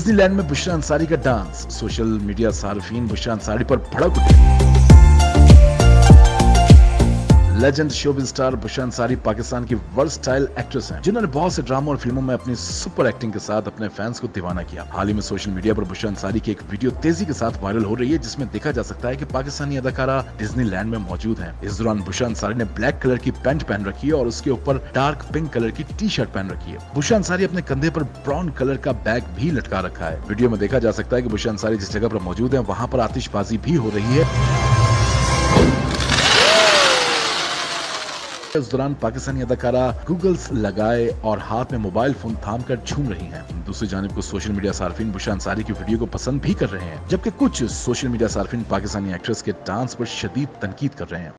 Disneyland में बुशरा अंसारी का dance, social media सार्फिन बुशरा अंसारी पर भड़क उठे। Legend showbiz star Bushra Ansari Pakistan की वर्सटाइल एक्ट्रेस हैं, जिन्होंने बहुत से ड्रामा और फिल्मों में अपनी सुपर एक्टिंग के साथ अपने फैंस को दीवाना किया। हाल ही में सोशल मीडिया पर बुशरा अंसारी की एक वीडियो तेजी के साथ वायरल हो रही है, जिसमें देखा जा सकता है कि पाकिस्तानी अदाकारा डिज्नीलैंड में मौजूद हैं। इस दौरान बुशरा अंसारी ने ब्लैक कलर की पैंट पहन रखी है और उसके ऊपर डार्क पिंक कलर की टी शर्ट पहन रखी है। बुशरा अंसारी अपने कंधे पर ब्राउन कलर का बैग भी लटका रखा है। वीडियो में देखा जा सकता है कि बुशरा अंसारी जिस जगह पर मौजूद है वहां पर आतिशबाजी भी हो रही है। इस दौरान पाकिस्तानी अदाकारा गूगल्स लगाए और हाथ में मोबाइल फोन थाम कर झूम रही हैं। दूसरी जानिब कुछ सोशल मीडिया सार्फिन बुशरा अंसारी की वीडियो को पसंद भी कर रहे हैं, जबकि कुछ सोशल मीडिया सार्फिन पाकिस्तानी एक्ट्रेस के डांस पर शदीद तनकीद कर रहे हैं।